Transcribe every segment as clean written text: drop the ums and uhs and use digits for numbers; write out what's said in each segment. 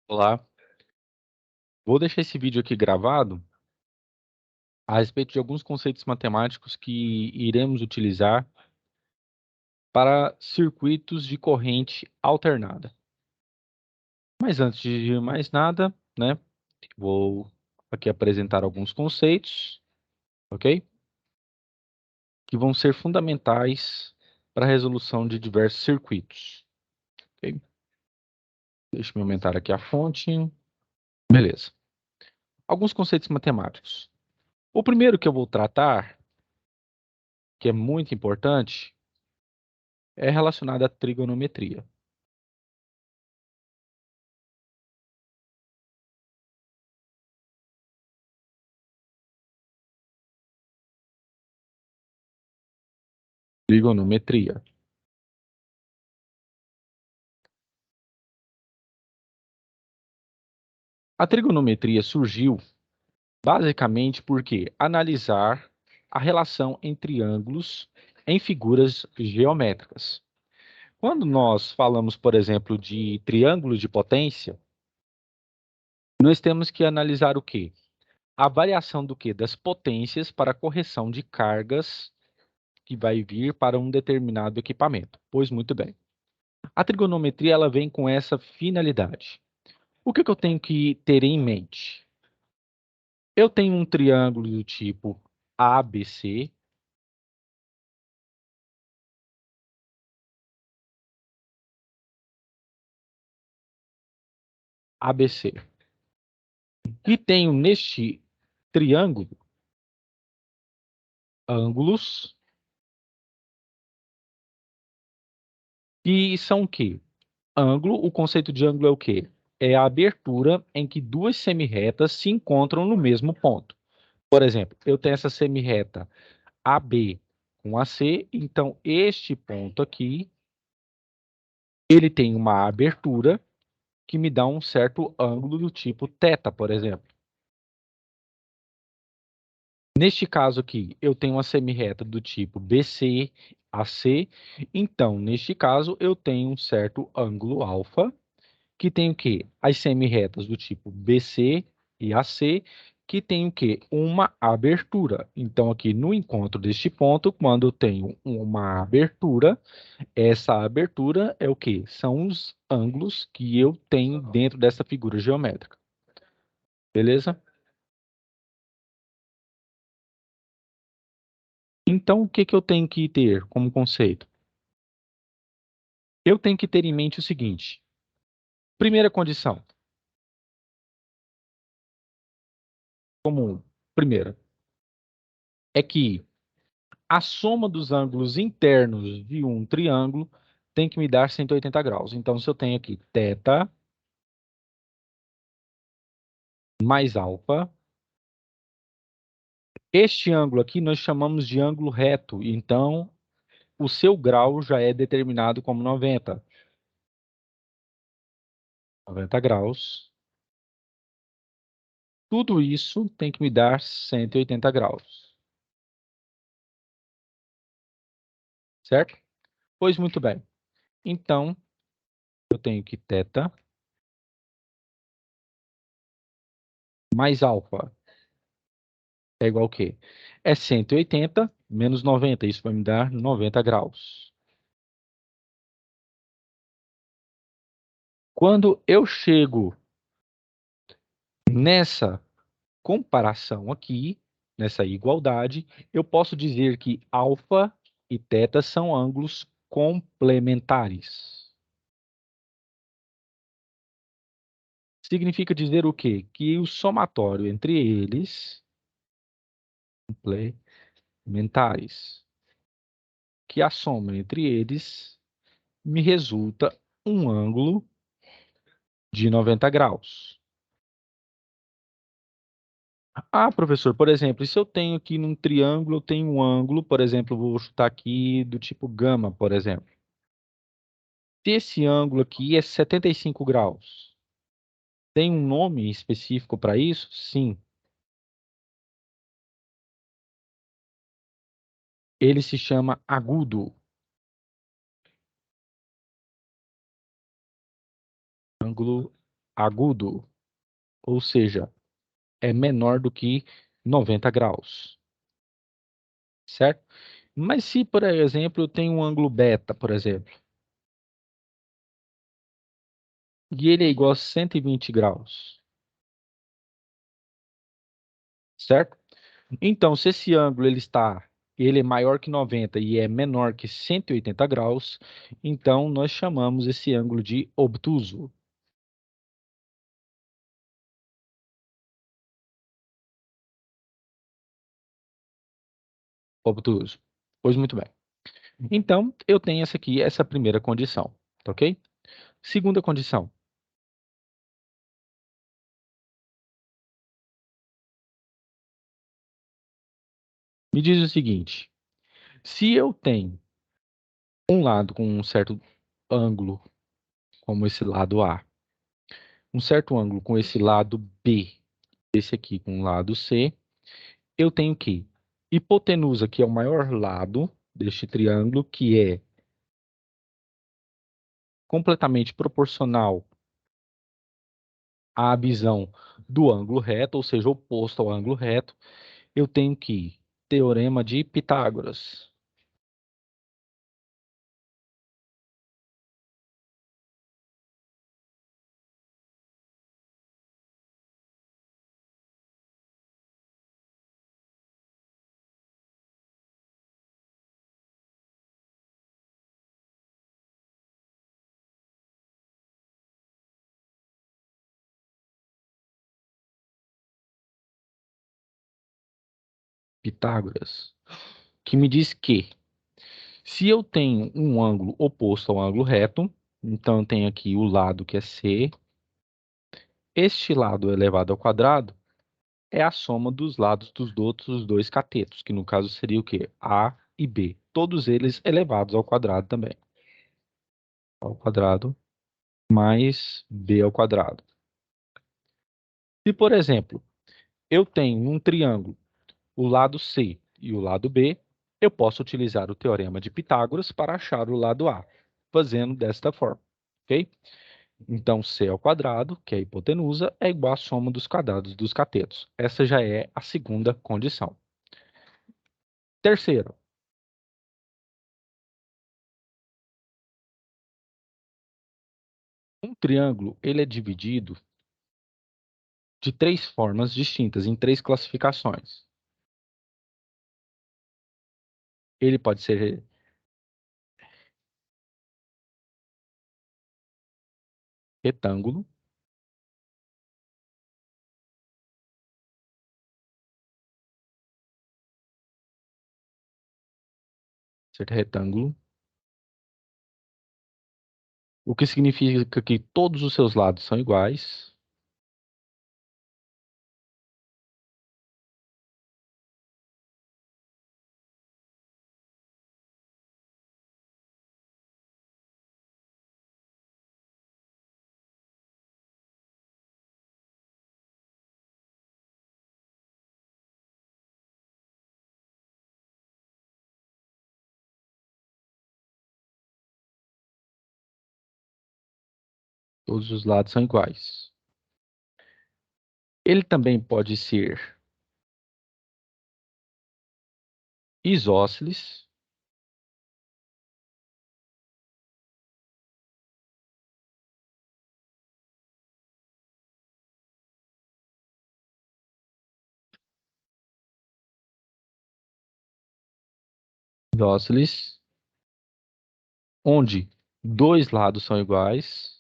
Olá, vou deixar esse vídeo aqui gravado a respeito de alguns conceitos matemáticos que iremos utilizar para circuitos de corrente alternada. Mas antes de mais nada, né, vou aqui apresentar alguns conceitos, ok? Que vão ser fundamentais para a resolução de diversos circuitos, ok? Deixa eu aumentar aqui a fonte. Beleza. Alguns conceitos matemáticos. O primeiro que eu vou tratar, que é muito importante, é relacionado à trigonometria. Trigonometria. A trigonometria surgiu basicamente porque analisar a relação entre ângulos em figuras geométricas. Quando nós falamos, por exemplo, de triângulo de potência, nós temos que analisar o quê? A variação do quê? Das potências para a correção de cargas que vai vir para um determinado equipamento. Pois muito bem. A trigonometria ela vem com essa finalidade. O que eu tenho que ter em mente? Eu tenho um triângulo do tipo ABC. ABC. E tenho neste triângulo ângulos que são o quê? Ângulo, o conceito de ângulo é o quê? É a abertura em que duas semirretas se encontram no mesmo ponto. Por exemplo, eu tenho essa semirreta AB com AC, então este ponto aqui, ele tem uma abertura que me dá um certo ângulo do tipo θ, por exemplo. Neste caso aqui, eu tenho uma semirreta do tipo BC, AC. Então, neste caso, eu tenho um certo ângulo alfa, que tem o quê? As semirretas do tipo BC e AC, que tem o quê? Uma abertura. Então, aqui no encontro deste ponto, quando eu tenho uma abertura, essa abertura é o quê? São os ângulos que eu tenho dentro dessa figura geométrica. Beleza? Então, o que eu tenho que ter como conceito? Eu tenho que ter em mente o seguinte. Primeira condição. Comum. Primeira. É que a soma dos ângulos internos de um triângulo tem que me dar 180 graus. Então, se eu tenho aqui θ mais alfa, este ângulo aqui nós chamamos de ângulo reto. Então, o seu grau já é determinado como 90. 90 graus. Tudo isso tem que me dar 180 graus. Certo? Pois muito bem. Então, eu tenho que θ mais alfa é igual a quê? É 180 menos 90. Isso vai me dar 90 graus. Quando eu chego nessa comparação aqui, nessa igualdade, eu posso dizer que alfa e θ são ângulos complementares. Significa dizer o quê? Que o somatório entre eles, complementares, que a soma entre eles me resulta um ângulo de 90 graus. Ah, professor, por exemplo, e se eu tenho aqui num triângulo, eu tenho um ângulo, por exemplo, vou chutar aqui do tipo gama, por exemplo. Se esse ângulo aqui é 75 graus, tem um nome específico para isso? Sim. Ele se chama agudo. ângulo agudo, ou seja, é menor do que 90 graus, certo? Mas se, por exemplo, eu tenho um ângulo beta, por exemplo, e ele é igual a 120 graus, certo? Então, se esse ângulo ele é maior que 90 e é menor que 180 graus, então nós chamamos esse ângulo de obtuso. Obtuso. Pois muito bem. Então, eu tenho essa primeira condição, tá ok? Segunda condição. Me diz o seguinte: se eu tenho um lado com um certo ângulo, como esse lado A, um certo ângulo com esse lado B, esse aqui com o lado C, eu tenho que hipotenusa, que é o maior lado deste triângulo, que é completamente proporcional à visão do ângulo reto, ou seja, oposto ao ângulo reto, eu tenho que Teorema de Pitágoras. Pitágoras, que me diz que se eu tenho um ângulo oposto ao ângulo reto, então eu tenho aqui o lado que é C, este lado elevado ao quadrado é a soma dos lados dos outros dois catetos, que no caso seria o quê? A e B. Todos eles elevados ao quadrado também. Ao quadrado mais B ao quadrado. Se, por exemplo, eu tenho um triângulo, o lado C e o lado B, eu posso utilizar o teorema de Pitágoras para achar o lado A, fazendo desta forma, ok? Então, C ao quadrado, que é a hipotenusa, é igual à soma dos quadrados dos catetos. Essa já é a segunda condição. Terceiro, um triângulo ele é dividido de três formas distintas, em três classificações. Ele pode retângulo, ser retângulo, o que significa que todos os seus lados são iguais. Todos os lados são iguais. Ele também pode ser isósceles, isósceles, onde dois lados são iguais.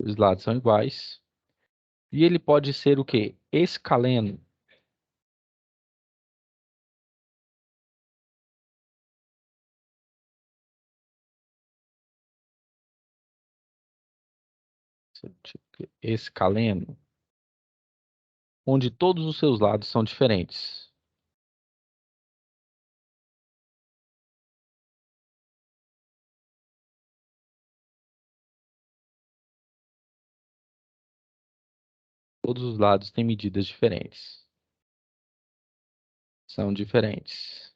Os lados são iguais. E ele pode ser o quê? Escaleno. Escaleno, onde todos os seus lados são diferentes. Todos os lados têm medidas diferentes. São diferentes.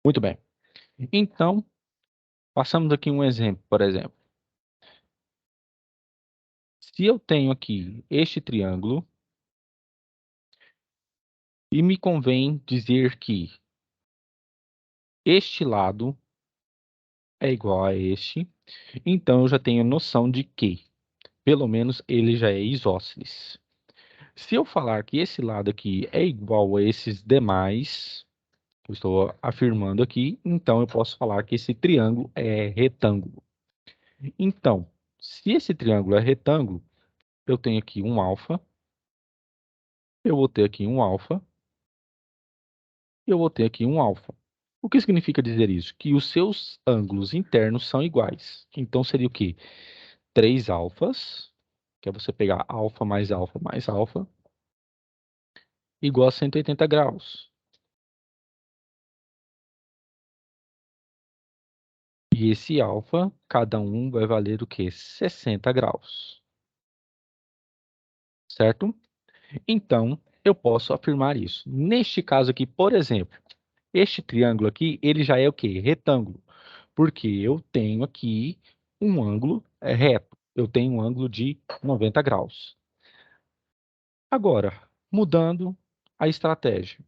Muito bem. Então, passamos aqui um exemplo, por exemplo. Se eu tenho aqui este triângulo, e me convém dizer que este lado é igual a este, então eu já tenho noção de que, pelo menos, ele já é isósceles. Se eu falar que esse lado aqui é igual a esses demais, eu estou afirmando aqui, então eu posso falar que esse triângulo é retângulo. Então, se esse triângulo é retângulo, eu tenho aqui um alfa, eu vou ter aqui um alfa, e eu vou ter aqui um alfa. O que significa dizer isso? Que os seus ângulos internos são iguais. Então, seria o quê? 3 alfas, que é você pegar alfa mais alfa, igual a 180 graus. E esse alfa, cada um vai valer o quê? 60 graus. Certo? Então, eu posso afirmar isso. Neste caso aqui, por exemplo, este triângulo aqui, ele já é o quê? Retângulo. Porque eu tenho aqui um ângulo reto. Eu tenho um ângulo de 90 graus. Agora, mudando a estratégia.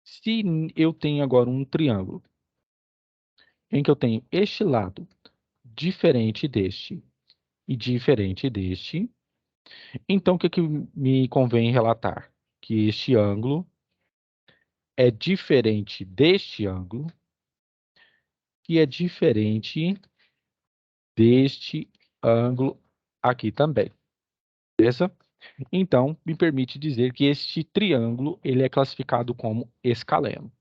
Se eu tenho agora um triângulo em que eu tenho este lado diferente deste e diferente deste, então o que que me convém relatar? Que este ângulo é diferente deste ângulo, que é diferente deste ângulo aqui também. Beleza? Então, me permite dizer que este triângulo ele é classificado como escaleno.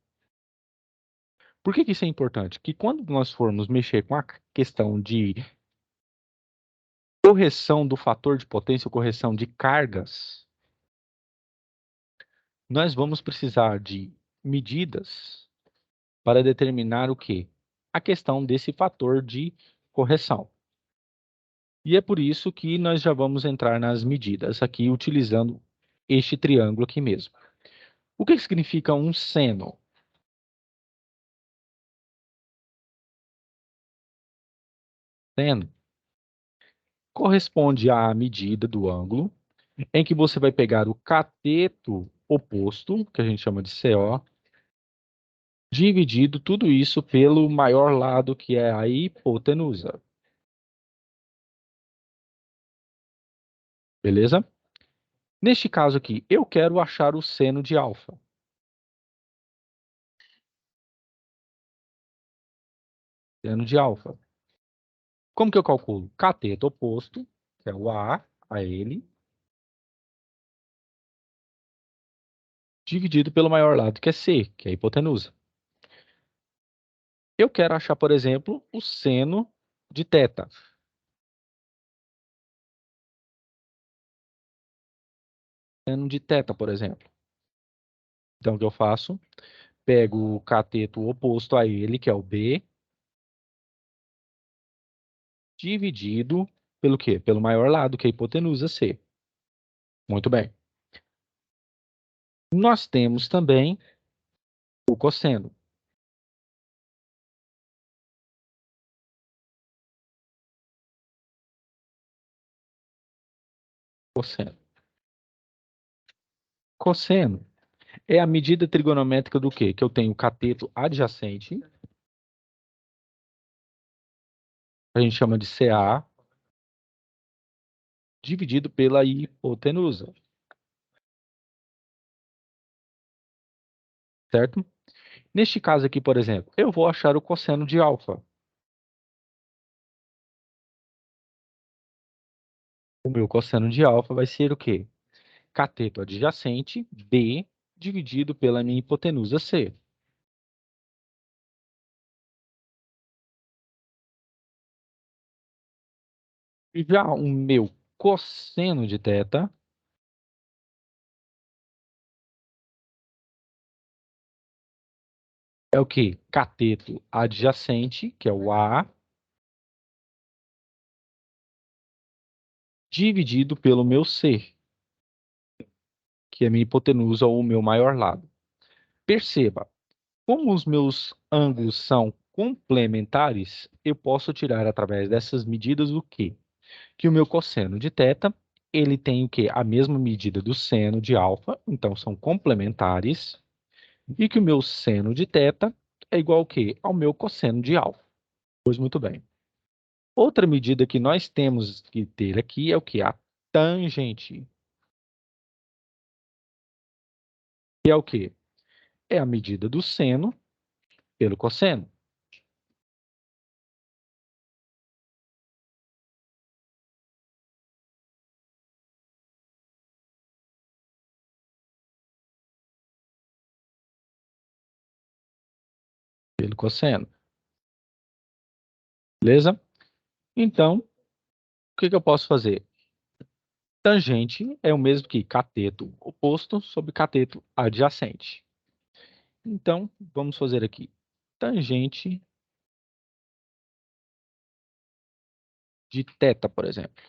Por que que isso é importante? Que quando nós formos mexer com a questão de correção do fator de potência ou correção de cargas, nós vamos precisar de medidas para determinar o quê? A questão desse fator de correção. E é por isso que nós já vamos entrar nas medidas aqui utilizando este triângulo aqui mesmo. O que significa um seno? Seno corresponde à medida do ângulo em que você vai pegar o cateto oposto, que a gente chama de CO, dividido tudo isso pelo maior lado, que é a hipotenusa. Beleza? Neste caso aqui, eu quero achar o seno de alfa. Seno de alfa. Como que eu calculo? Cateto oposto, que é o a ele, dividido pelo maior lado, que é C, que é a hipotenusa. Eu quero achar, por exemplo, o seno de θ. Seno de θ, por exemplo. Então, o que eu faço? Pego o cateto oposto a ele, que é o B, dividido pelo quê? Pelo maior lado, que é a hipotenusa C. Muito bem. Nós temos também o cosseno. Cosseno. Cosseno é a medida trigonométrica do quê? Que eu tenho o cateto adjacente, a gente chama de CA, dividido pela hipotenusa. Certo? Neste caso aqui, por exemplo, eu vou achar o cosseno de alfa. O meu cosseno de alfa vai ser o quê? Cateto adjacente, B, dividido pela minha hipotenusa C. Já o meu cosseno de θ é o quê? Cateto adjacente, que é o A, dividido pelo meu C, que é a minha hipotenusa ou o meu maior lado. Perceba, como os meus ângulos são complementares, eu posso tirar através dessas medidas o quê? Que o meu cosseno de θ, ele tem o quê? A mesma medida do seno de alfa, então são complementares, e que o meu seno de θ é igual ao quê? Ao meu cosseno de alfa. Pois muito bem. Outra medida que nós temos que ter aqui é o que? A tangente. Que é o quê? É a medida do seno pelo cosseno. Pelo cosseno. Beleza? Então, o que eu posso fazer? Tangente é o mesmo que cateto oposto sobre cateto adjacente. Então, vamos fazer aqui. Tangente de θ, por exemplo.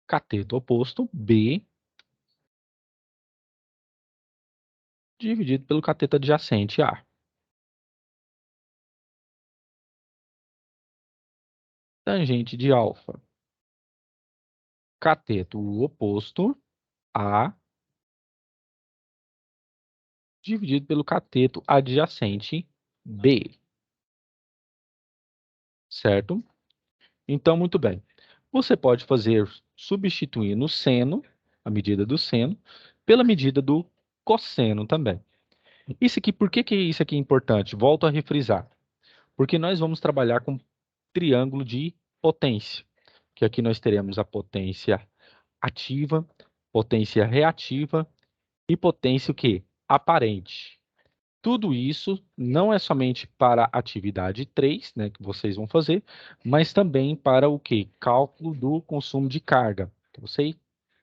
Cateto oposto, B, dividido pelo cateto adjacente, A. Tangente de alfa. Cateto oposto, A, dividido pelo cateto adjacente, B. Certo? Então, muito bem. Você pode fazer substituindo o seno, a medida do seno, pela medida do cosseno também. Isso aqui, por que isso aqui é importante? Volto a refrisar. Porque nós vamos trabalhar com triângulo de potência, que aqui nós teremos a potência ativa, potência reativa e potência o quê? Aparente. Tudo isso não é somente para a atividade 3, né, que vocês vão fazer, mas também para o quê? Cálculo do consumo de carga. Tá ok?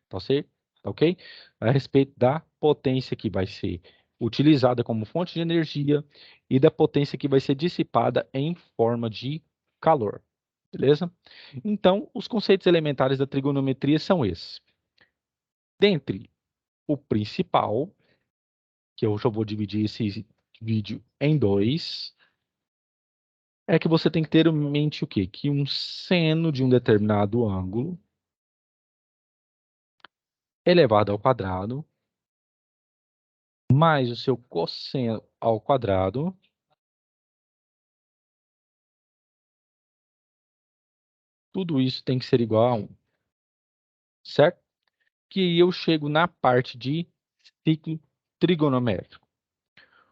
Tá ok? Tá ok? A respeito da potência que vai ser utilizada como fonte de energia e da potência que vai ser dissipada em forma de calor. Beleza? Então, os conceitos elementares da trigonometria são esses. Dentre o principal, que eu já vou dividir esse vídeo em dois, é que você tem que ter em mente o quê? Que um seno de um determinado ângulo elevado ao quadrado mais o seu cosseno ao quadrado, tudo isso tem que ser igual a 1, certo? Que eu chego na parte de ciclo trigonométrico.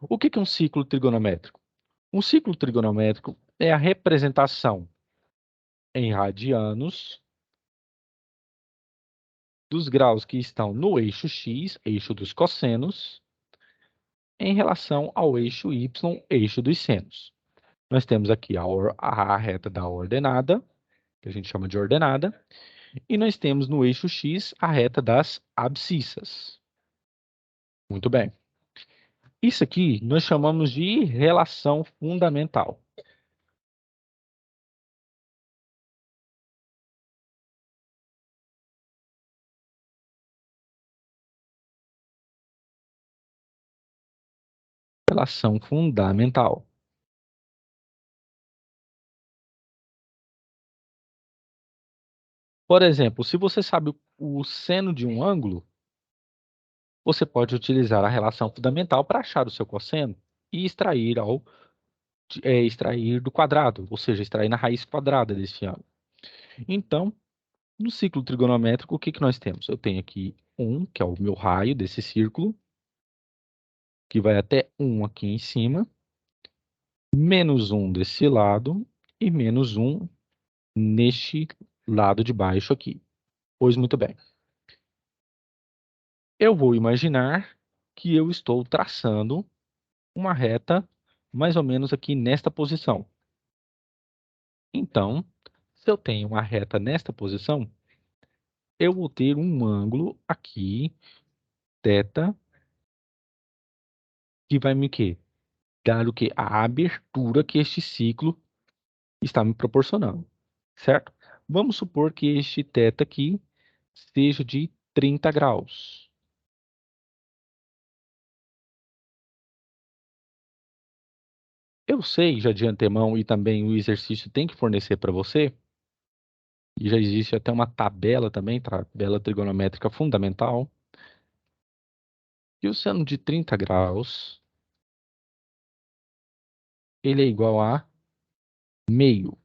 O que é um ciclo trigonométrico? Um ciclo trigonométrico é a representação em radianos dos graus que estão no eixo x, eixo dos cossenos, em relação ao eixo y, eixo dos senos. Nós temos aqui a reta da ordenada, que a gente chama de ordenada, e nós temos no eixo x a reta das abscissas. Muito bem. Isso aqui nós chamamos de relação fundamental. Relação fundamental. Por exemplo, se você sabe o seno de um ângulo, você pode utilizar a relação fundamental para achar o seu cosseno e extrair do quadrado, ou seja, extrair na raiz quadrada desse ângulo. Então, no ciclo trigonométrico, o que que nós temos? Eu tenho aqui 1, que é o meu raio desse círculo, que vai até 1 aqui em cima, menos 1 desse lado e menos 1 neste lado de baixo aqui. Pois muito bem. Eu vou imaginar que eu estou traçando uma reta mais ou menos aqui nesta posição. Então, se eu tenho uma reta nesta posição, eu vou ter um ângulo aqui, θ, que vai me quê? Dar o quê? A abertura que este ciclo está me proporcionando, certo? Vamos supor que este θ aqui seja de 30 graus. Eu sei já de antemão, e também o exercício tem que fornecer para você, e já existe até uma tabela também, tabela trigonométrica fundamental, que o seno de 30 graus, ele é igual a meio,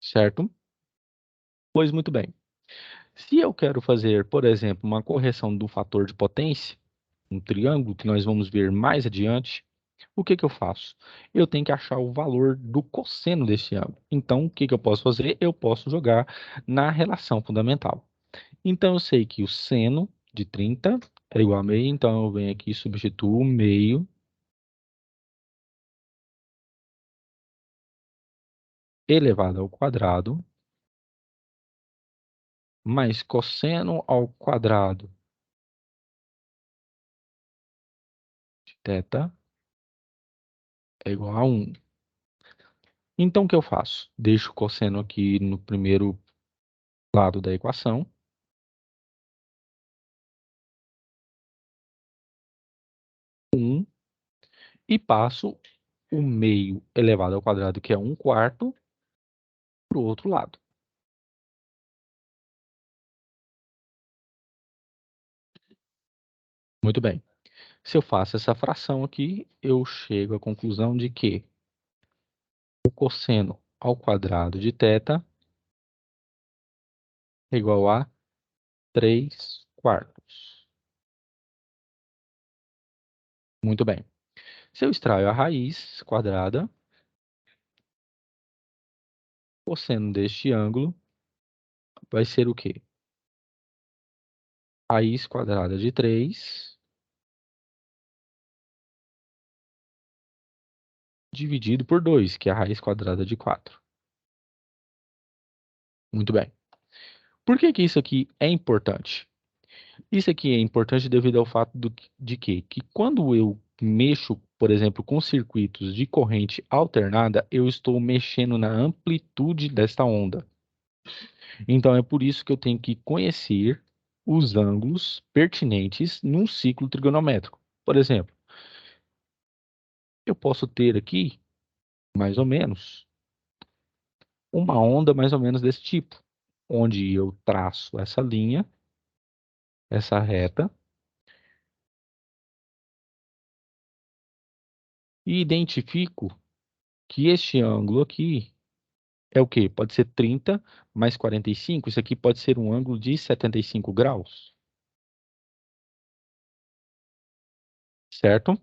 certo? Pois muito bem. Se eu quero fazer, por exemplo, uma correção do fator de potência, um triângulo, que nós vamos ver mais adiante, o que que eu faço? Eu tenho que achar o valor do cosseno desse ângulo. Então, o que que eu posso fazer? Eu posso jogar na relação fundamental. Então, eu sei que o seno de 30 é igual a meio, então eu venho aqui e substituo meio elevado ao quadrado mais cosseno ao quadrado de θ é igual a 1. Então, o que eu faço? Deixo o cosseno aqui no primeiro lado da equação. 1, e passo o meio elevado ao quadrado, que é 1/4, para o outro lado. Muito bem. Se eu faço essa fração aqui, eu chego à conclusão de que o cosseno ao quadrado de θ é igual a 3/4. Muito bem. Se eu extraio a raiz quadrada, o cosseno deste ângulo vai ser o quê? Raiz quadrada de 3 dividido por 2, que é a raiz quadrada de 4. Muito bem. Por que que isso aqui é importante? Isso aqui é importante devido ao fato de que quando eu mexo, por exemplo, com circuitos de corrente alternada, eu estou mexendo na amplitude desta onda. Então, é por isso que eu tenho que conhecer os ângulos pertinentes num ciclo trigonométrico. Por exemplo, eu posso ter aqui, mais ou menos, uma onda mais ou menos desse tipo, onde eu traço essa linha, essa reta, e identifico que este ângulo aqui é o quê? Pode ser 30 mais 45. Isso aqui pode ser um ângulo de 75 graus, certo?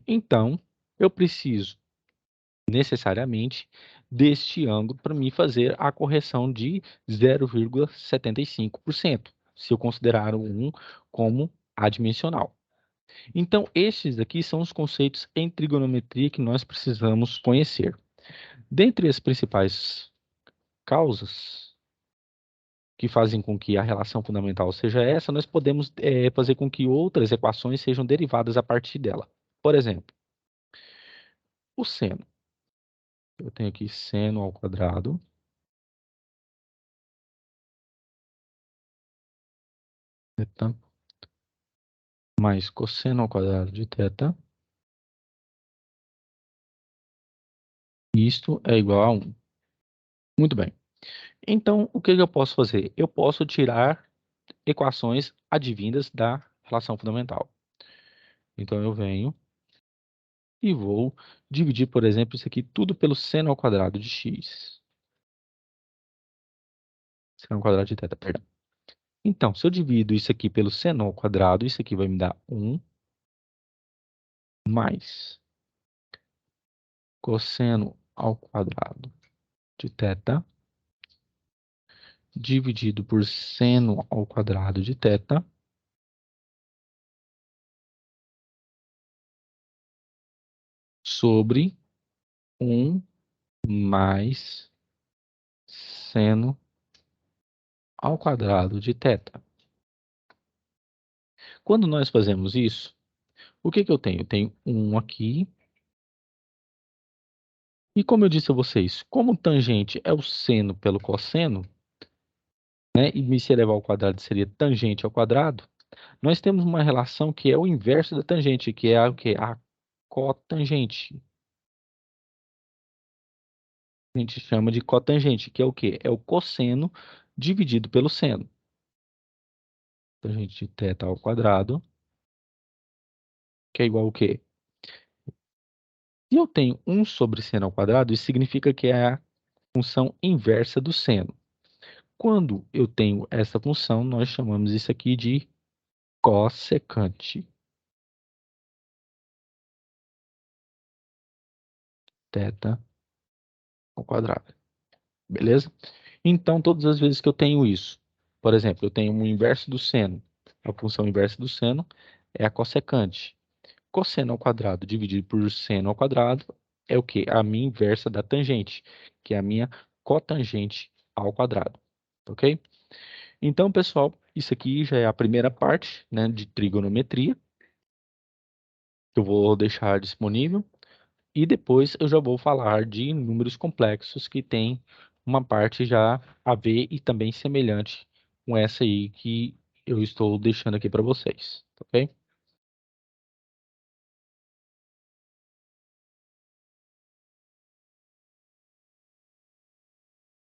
Então, eu preciso necessariamente deste ângulo para me fazer a correção de 0,75%, se eu considerar o 1 como adimensional. Então, estes aqui são os conceitos em trigonometria que nós precisamos conhecer. Dentre as principais causas que fazem com que a relação fundamental seja essa, nós podemos fazer com que outras equações sejam derivadas a partir dela. Por exemplo, o seno. Eu tenho aqui seno ao quadrado, θ, mais cosseno ao quadrado de θ. Isto é igual a 1. Muito bem. Então, o que eu posso fazer? Eu posso tirar equações advindas da relação fundamental. Então, eu venho e vou dividir, por exemplo, isso aqui tudo pelo seno ao quadrado de x. Seno ao quadrado de θ, perdão. Então, se eu divido isso aqui pelo seno ao quadrado, isso aqui vai me dar 1 mais cosseno ao quadrado de θ dividido por seno ao quadrado de θ sobre 1 mais seno ao quadrado de θ. Quando nós fazemos isso, o que eu tenho? Eu tenho 1 aqui. E como eu disse a vocês, como tangente é o seno pelo cosseno, né, e se elevar ao quadrado seria tangente ao quadrado, nós temos uma relação que é o inverso da tangente, que é o quê? A cotangente. A gente chama de cotangente, que é o quê? É o cosseno dividido pelo seno. Tangente de θ ao quadrado, que é igual ao quê? Se eu tenho 1 sobre seno ao quadrado, isso significa que é a função inversa do seno. Quando eu tenho essa função, nós chamamos isso aqui de cossecante. Θ ao quadrado. Beleza? Então, todas as vezes que eu tenho isso, por exemplo, eu tenho um inverso do seno. A função inversa do seno é a cossecante. Cosseno ao quadrado dividido por seno ao quadrado é o quê? A minha inversa da tangente, que é a minha cotangente ao quadrado. Ok? Então, pessoal, isso aqui já é a primeira parte, né, de trigonometria, que eu vou deixar disponível. E depois eu já vou falar de números complexos que tem uma parte já a ver e também semelhante com essa aí que eu estou deixando aqui para vocês, ok?